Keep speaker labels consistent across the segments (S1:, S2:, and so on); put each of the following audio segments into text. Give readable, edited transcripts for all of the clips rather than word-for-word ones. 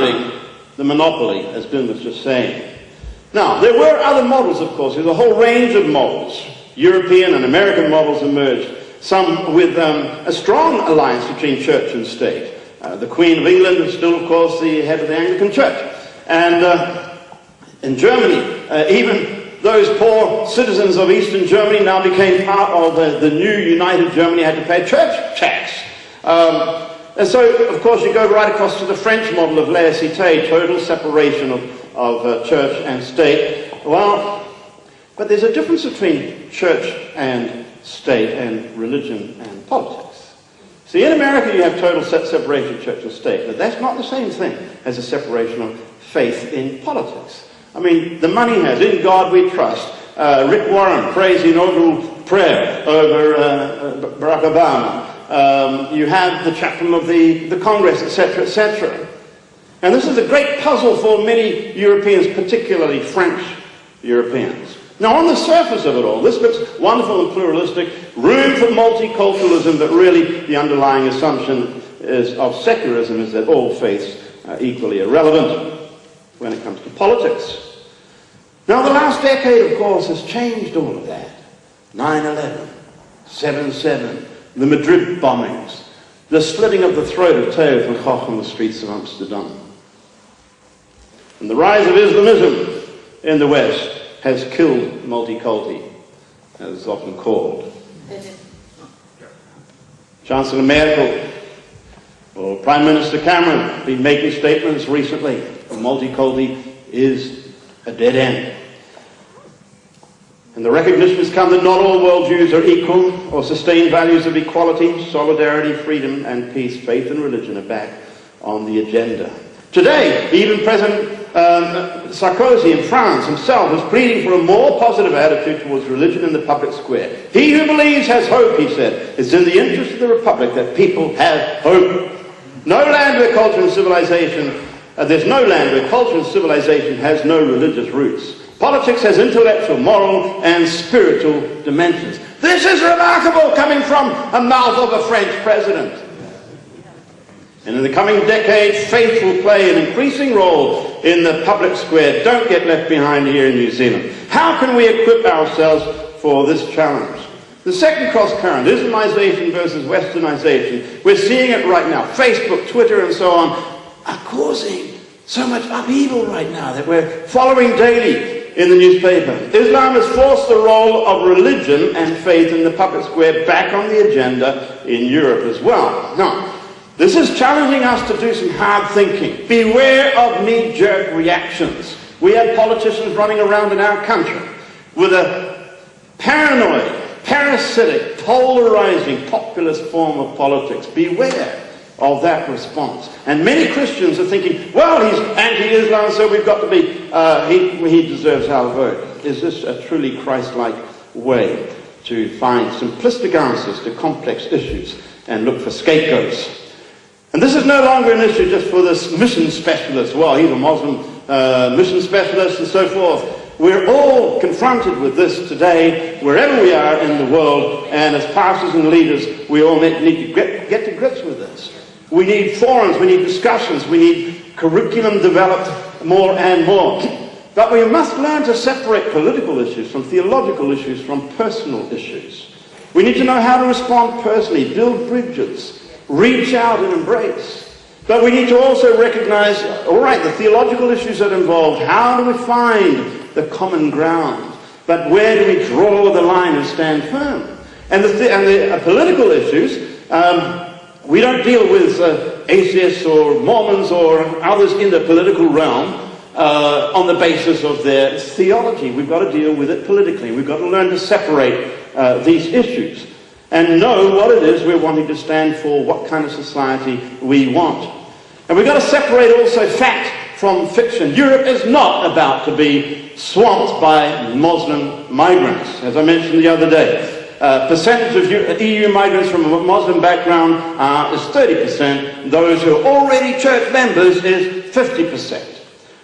S1: surrounding the monopoly, as Glyn was just saying. Now, there were other models, of course. There's a whole range of models. European and American models emerged, some with a strong alliance between church and state. The Queen of England is still, of course, the head of the Anglican Church. And in Germany, even those poor citizens of Eastern Germany now became part of the new united Germany, had to pay church tax. And so, of course, you go right across to the French model of laïcité, total separation of church and state. Well, but there's a difference between church and state and religion and politics. See, in America you have total separation of church and state, but that's not the same thing as a separation of faith in politics. I mean, the money has, in God we trust. Rick Warren prays the inaugural prayer over Barack Obama. You have the chaplain of the Congress, etc., etc. And this is a great puzzle for many Europeans, particularly French Europeans. Now, on the surface of it all, this looks wonderful and pluralistic, room for multiculturalism, but really the underlying assumption of secularism is that all faiths are equally irrelevant when it comes to politics. Now, the last decade, of course, has changed all of that. 9/11, 7/7, the Madrid bombings, the slitting of the throat of Theo van Gogh on the streets of Amsterdam. And the rise of Islamism in the West has killed multiculti, as it's often called. Chancellor Merkel or Prime Minister Cameron have been making statements recently. Multiculti is a dead end. And the recognition has come that not all world Jews are equal or sustain values of equality, solidarity, freedom, and peace. Faith and religion are back on the agenda. Today, even President Sarkozy in France himself is pleading for a more positive attitude towards religion in the public square. He who believes has hope, he said. It's in the interest of the Republic that people have hope. No land where culture and civilization, there's no land where culture and civilization has no religious roots. Politics has intellectual, moral, and spiritual dimensions. This is remarkable coming from a mouth of a French president. And in the coming decades, faith will play an increasing role in the public square. Don't get left behind here in New Zealand. How can we equip ourselves for this challenge? The second cross-current, Islamization versus Westernization, we're seeing it right now. Facebook, Twitter, and so on are causing so much upheaval right now that we're following daily in the newspaper. Islam has forced the role of religion and faith in the public square back on the agenda in Europe as well. Now, this is challenging us to do some hard thinking. Beware of knee-jerk reactions. We have politicians running around in our country with a paranoid, parasitic, polarizing, populist form of politics. Beware of that response. And many Christians are thinking, well, he's anti-Islam, so we've got to be, he deserves our vote. Is this a truly Christ-like way to find simplistic answers to complex issues and look for scapegoats? And this is no longer an issue just for this mission specialist. Well, he's a Muslim mission specialist and so forth. We're all confronted with this today, wherever we are in the world, and as pastors and leaders, we all need to get to grips with this. We need forums, we need discussions, we need curriculum developed more and more. But we must learn to separate political issues from theological issues from personal issues. We need to know how to respond personally, build bridges, reach out and embrace. But we need to also recognize, all right, the theological issues that are involved, how do we find the common ground? But where do we draw the line and stand firm? And the political issues, we don't deal with atheists or Mormons or others in the political realm on the basis of their theology. We've got to deal with it politically. We've got to learn to separate these issues and know what it is we're wanting to stand for, what kind of society we want. And we've got to separate also fact from fiction. Europe is not about to be swamped by Muslim migrants, as I mentioned the other day. Percentage of EU migrants from a Muslim background is 30%. Those who are already church members is 50%.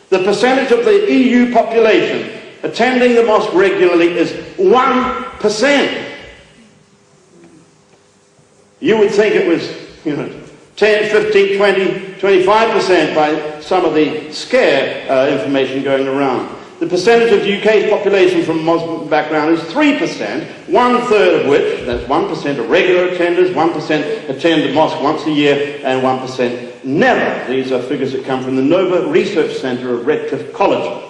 S1: The percentage of the EU population attending the mosque regularly is 1%. You would think it was, 10, 15, 20, 25% by some of the scare information going around. The percentage of the UK's population from Muslim background is 3%, 1/3 of which, that's 1% of regular attenders, 1% attend the mosque once a year, and 1% never. These are figures that come from the Nova Research Centre of Redcliffe College.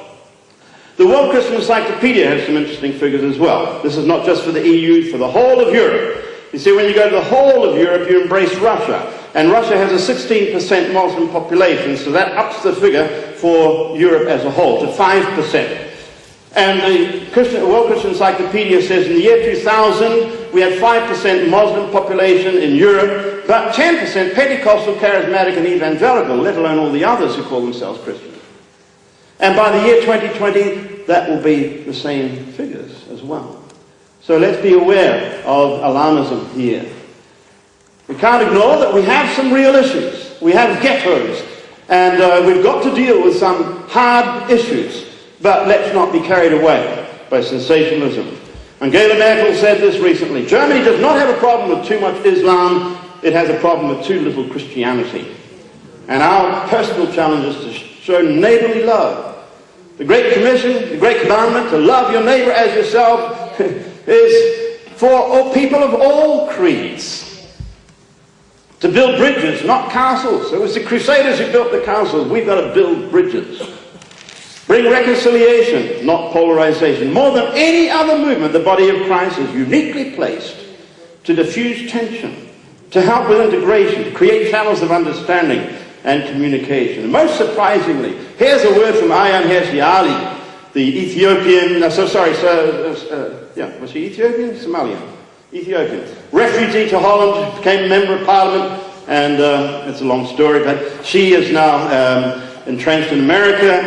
S1: The World Christian Encyclopedia has some interesting figures as well. This is not just for the EU, for the whole of Europe. You see, when you go to the whole of Europe, you embrace Russia. And Russia has a 16% Muslim population, so that ups the figure for Europe as a whole to 5%. And the World Christian Encyclopedia says in the year 2000, we had 5% Muslim population in Europe, but 10% Pentecostal, Charismatic, and Evangelical, let alone all the others who call themselves Christians. And by the year 2020, that will be the same figures as well. So let's be aware of alarmism here. We can't ignore that we have some real issues. We have ghettos, and we've got to deal with some hard issues. But let's not be carried away by sensationalism. Angela Merkel said this recently: Germany does not have a problem with too much Islam, it has a problem with too little Christianity. And our personal challenge is to show neighborly love. The Great Commission, the Great Commandment to love your neighbor as yourself is for all people of all creeds. To build bridges, not castles. It was the Crusaders who built the castles. We've got to build bridges. Bring reconciliation, not polarization. More than any other movement, the body of Christ is uniquely placed to diffuse tension, to help with integration, to create channels of understanding and communication. And most surprisingly, here's a word from Ayaan Hirsi Ali, the Ethiopian, was he Ethiopian? Somalian. Ethiopian. Refugee to Holland, became a member of Parliament, and it's a long story, but she is now entrenched in America,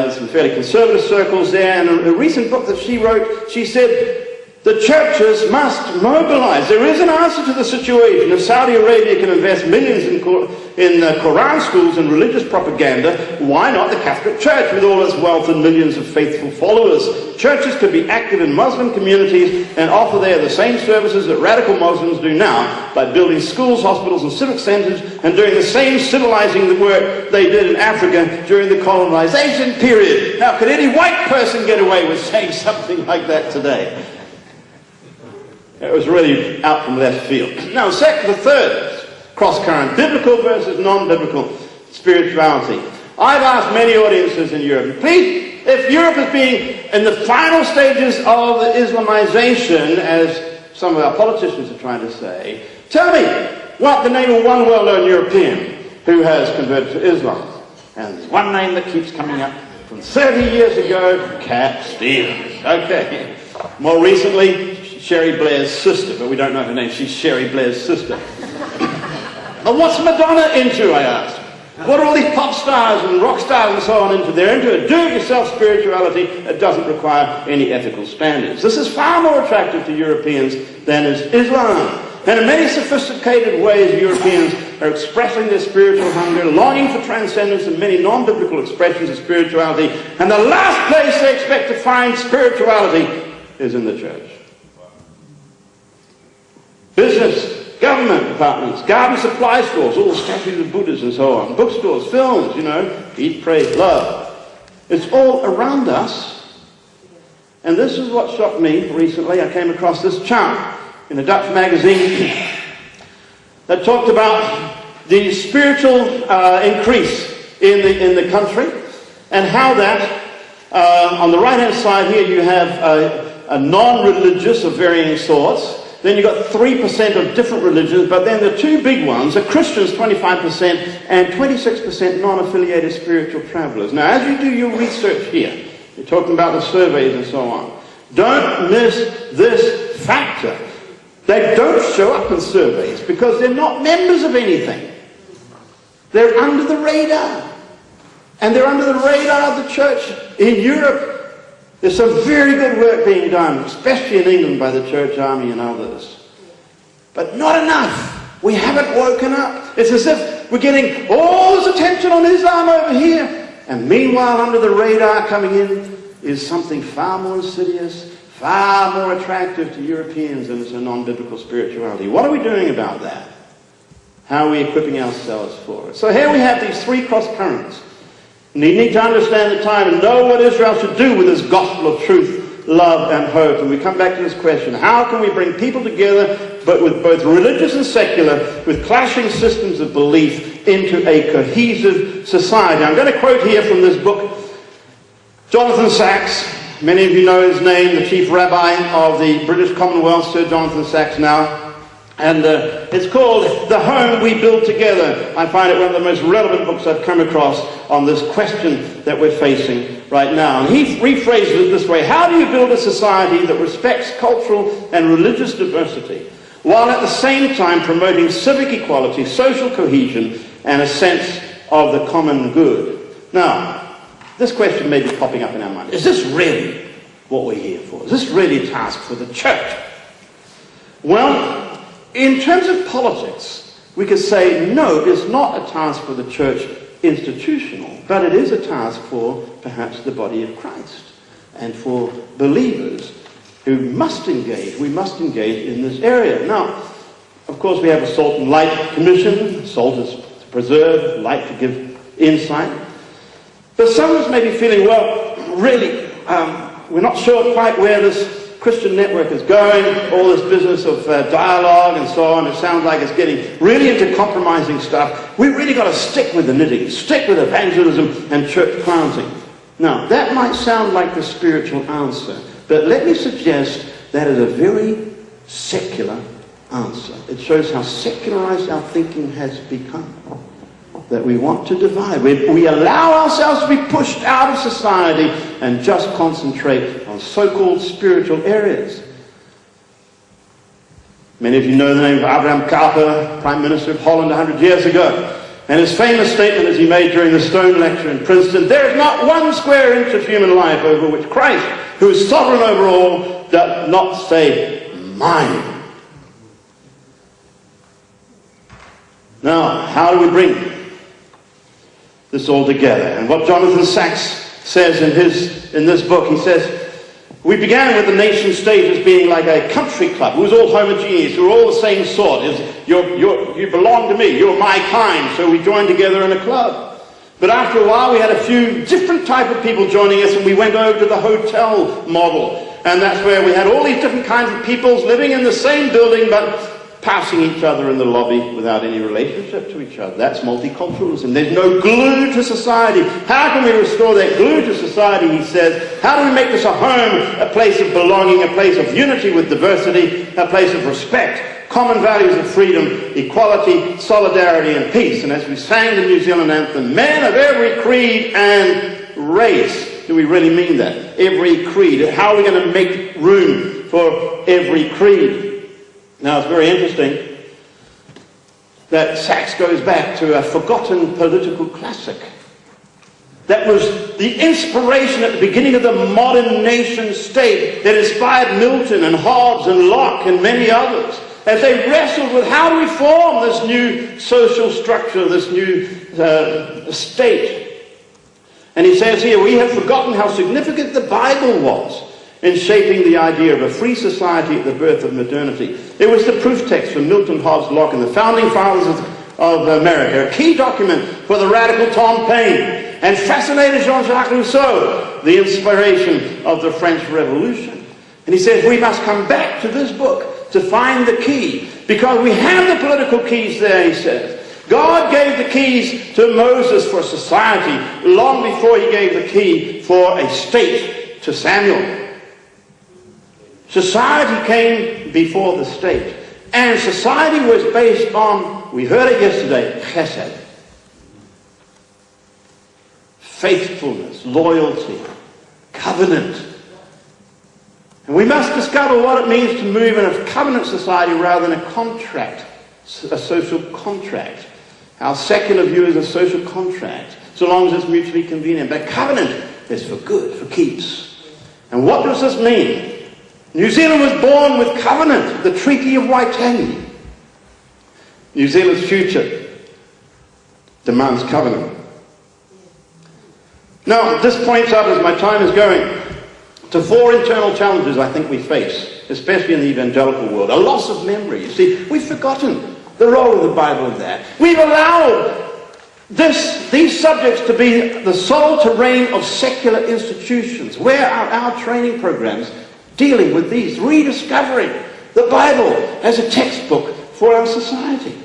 S1: in some fairly conservative circles there, and a recent book that she wrote, she said, the churches must mobilize. There is an answer to the situation. If Saudi Arabia can invest millions in Quran schools and religious propaganda, why not the Catholic Church with all its wealth and millions of faithful followers? Churches could be active in Muslim communities and offer there the same services that radical Muslims do now by building schools, hospitals, and civic centers, and doing the same civilizing work they did in Africa during the colonization period. Now, could any white person get away with saying something like that today? It was really out from left field. Now, the third cross-current, biblical versus non-biblical spirituality. I've asked many audiences in Europe, please, if Europe is being in the final stages of the Islamization, as some of our politicians are trying to say, tell me what the name of one well-known European who has converted to Islam. And there's one name that keeps coming up from 30 years ago, Cat Stevens. Okay. More recently, Sherry Blair's sister, but we don't know her name. She's Sherry Blair's sister. And what's Madonna into, I asked? What are all these pop stars and rock stars and so on into? They're into a do-it-yourself spirituality that doesn't require any ethical standards. This is far more attractive to Europeans than is Islam. And in many sophisticated ways, Europeans are expressing their spiritual hunger, longing for transcendence and many non-biblical expressions of spirituality. And the last place they expect to find spirituality is in the church. Business, government departments, garden supply stores, all the statues of Buddhas and so on, bookstores, films, eat, pray, love. It's all around us. And this is what shocked me recently. I came across this chart in a Dutch magazine that talked about the spiritual increase in the country, and how that, on the right-hand side here, you have a non-religious of varying sorts. Then you've got 3% of different religions, but then the two big ones are Christians, 25%, and 26% non-affiliated spiritual travelers. Now, as you do your research here, you're talking about the surveys and so on, don't miss this factor. They don't show up in surveys because they're not members of anything. They're under the radar. And they're under the radar of the church in Europe. There's some very good work being done, especially in England by the Church Army and others. But not enough. We haven't woken up. It's as if we're getting all this attention on Islam over here. And meanwhile, under the radar coming in is something far more insidious, far more attractive to Europeans than it's a non-biblical spirituality. What are we doing about that? How are we equipping ourselves for it? So here we have these three cross currents. And you need to understand the time and know what Israel should do with this gospel of truth, love, and hope. And we come back to this question: how can we bring people together, but with both religious and secular, with clashing systems of belief, into a cohesive society? I'm going to quote here from this book, Jonathan Sacks. Many of you know his name, the chief rabbi of the British Commonwealth, Sir Jonathan Sacks now. And it's called The Home We Build Together. I find it one of the most relevant books I've come across on this question that we're facing right now. And he rephrases it this way: how do you build a society that respects cultural and religious diversity, while at the same time promoting civic equality, social cohesion, and a sense of the common good? Now, this question may be popping up in our mind. Is this really what we're here for? Is this really a task for the church? Well, in terms of politics, we could say, no, it's not a task for the church institutional, but it is a task for perhaps the body of Christ and for believers who must engage. We must engage in this area. Now, of course, we have a Salt and Light Commission. Salt is to preserve, light to give insight. But some of us may be feeling, well, really, we're not sure quite where this Christian network is going, all this business of dialogue and so on. It sounds like it's getting really into compromising stuff. We really got to stick with the knitting, stick with evangelism and church planting. Now, that might sound like the spiritual answer, but let me suggest that is a very secular answer. It shows how secularized our thinking has become, that we want to divide. We allow ourselves to be pushed out of society and just concentrate on so-called spiritual areas. Many of you know the name of Abraham Carpenter, Prime Minister of Holland 100 years ago. And his famous statement, as he made during the Stone Lecture in Princeton: there is not one square inch of human life over which Christ, who is sovereign over all, does not say, mine. Now, how do we bring this all together? And what Jonathan Sacks says in this book, he says, we began with the nation state as being like a country club. It was all homogeneous. We were all the same sort. You belong to me. You're my kind. So we joined together in a club. But after a while, we had a few different type of people joining us, and we went over to the hotel model. And that's where we had all these different kinds of peoples living in the same building, but passing each other in the lobby without any relationship to each other. That's multiculturalism. There's no glue to society. How can we restore that glue to society, he says? How do we make this a home, a place of belonging, a place of unity with diversity, a place of respect, common values of freedom, equality, solidarity, and peace? And as we sang the New Zealand anthem, men of every creed and race. Do we really mean that? Every creed. How are we going to make room for every creed? Now, it's very interesting that Sacks goes back to a forgotten political classic. That was the inspiration at the beginning of the modern nation state that inspired Milton and Hobbes and Locke and many others as they wrestled with how do we form this new social structure, this new state. And he says here, we have forgotten how significant the Bible was in shaping the idea of a free society at the birth of modernity. It was the proof text for Milton, Hobbes, Locke, and the founding fathers of America, a key document for the radical Tom Paine, and fascinated Jean-Jacques Rousseau, the inspiration of the French Revolution. And he says we must come back to this book to find the key, because we have the political keys there, he says. God gave the keys to Moses for society long before he gave the key for a state to Samuel. Society came before the state. And society was based on, we heard it yesterday, chesed. Faithfulness, loyalty, covenant. And we must discover what it means to move in a covenant society rather than a contract, a social contract. Our secular view is a social contract, so long as it's mutually convenient. But covenant is for good, for keeps. And what does this mean? New Zealand was born with covenant, the Treaty of Waikanae. New Zealand's future demands covenant. Now, this points out, as my time is going, to four internal challenges I think we face, especially in the evangelical world. A loss of memory. You see, we've forgotten the role of the Bible in that. We've allowed these subjects to be the sole terrain of secular institutions. Where are our training programs dealing with these, rediscovering the Bible as a textbook for our society?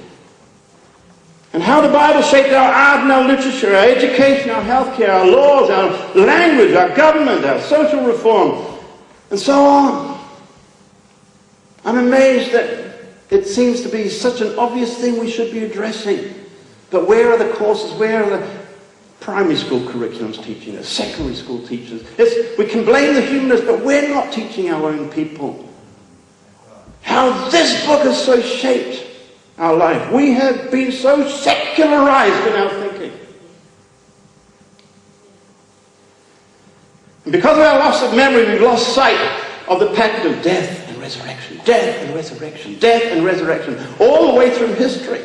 S1: And how the Bible shaped our art and our literature, our education, our healthcare, our laws, our language, our government, our social reform, and so on. I'm amazed that it seems to be such an obvious thing we should be addressing. But where are the courses? Where are the primary school curriculums teaching us? Secondary school teachers? We can blame the humanists, but we're not teaching our own people how this book has so shaped our life. We have been so secularized in our thinking. And because of our loss of memory, we've lost sight of the pattern of death and resurrection, death and resurrection, death and resurrection, all the way through history.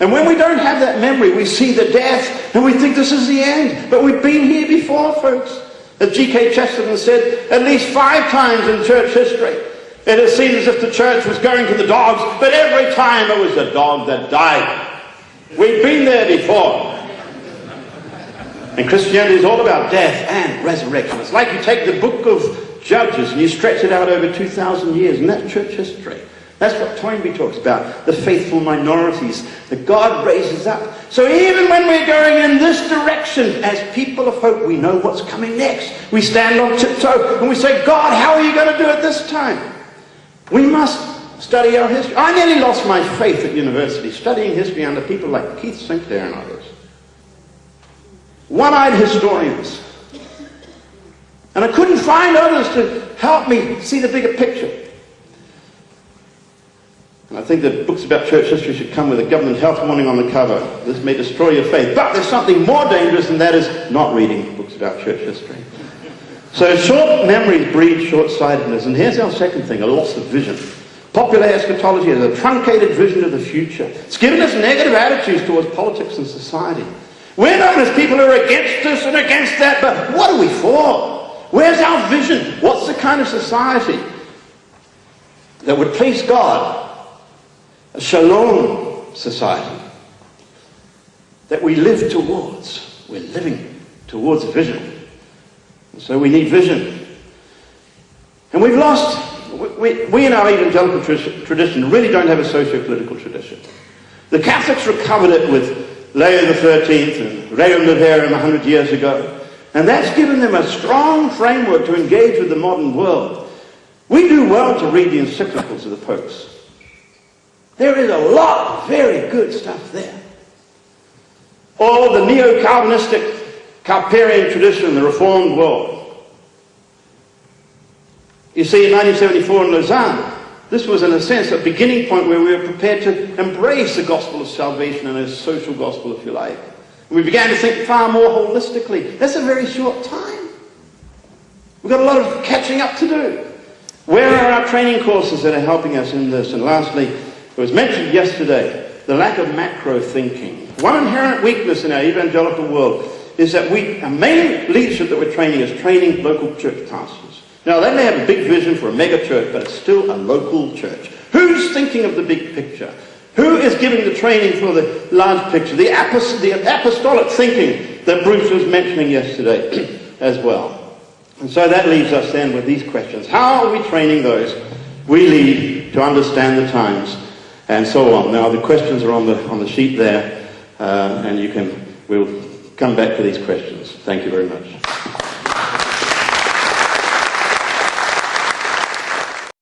S1: And when we don't have that memory, we see the death and we think this is the end. But we've been here before, folks. As G.K. Chesterton said, at least 5 times in church history, it has seemed as if the church was going to the dogs, but every time it was the dog that died. We've been there before. And Christianity is all about death and resurrection. It's like you take the book of Judges and you stretch it out over 2,000 years, and that's church history. That's what Toynbee talks about, the faithful minorities that God raises up. So even when we're going in this direction, as people of hope, we know what's coming next. We stand on tiptoe and we say, God, how are you going to do it this time? We must study our history. I nearly lost my faith at university, studying history under people like Keith Sinclair and others. One-eyed historians. And I couldn't find others to help me see the bigger picture. And I think that books about church history should come with a government health warning on the cover. This may destroy your faith. But there's something more dangerous, and that is not reading books about church history. So short memories breed short-sightedness. And here's our second thing, a loss of vision. Popular eschatology is a truncated vision of the future. It's given us negative attitudes towards politics and society. We're known as people who are against this and against that, but what are we for? Where's our vision? What's the kind of society that would please God? A shalom society that we live towards. We're living towards a vision. And so we need vision. And we've lost, we in our evangelical tradition really don't have a socio-political tradition. The Catholics recovered it with Leo XIII and Rerum Novarum 100 years ago. And that's given them a strong framework to engage with the modern world. We do well to read the encyclicals of the popes. There is a lot of very good stuff there. Or the neo-Calvinistic Carpentarian tradition, the Reformed world. You see, in 1974 in Lausanne, this was, in a sense, a beginning point where we were prepared to embrace the gospel of salvation and a social gospel, if you like. And we began to think far more holistically. That's a very short time. We've got a lot of catching up to do. Where are our training courses that are helping us in this? And lastly, it was mentioned yesterday, the lack of macro thinking. One inherent weakness in our evangelical world is that our main leadership that we're training is training local church pastors. Now, they may have a big vision for a mega church, but it's still a local church. Who's thinking of the big picture? Who is giving the training for the large picture? The apostolic thinking that Bruce was mentioning yesterday as well. And so that leaves us then with these questions. How are we training those we lead to understand the times? And so on. Now the questions are on the sheet there, and we'll come back to these questions. Thank you very much.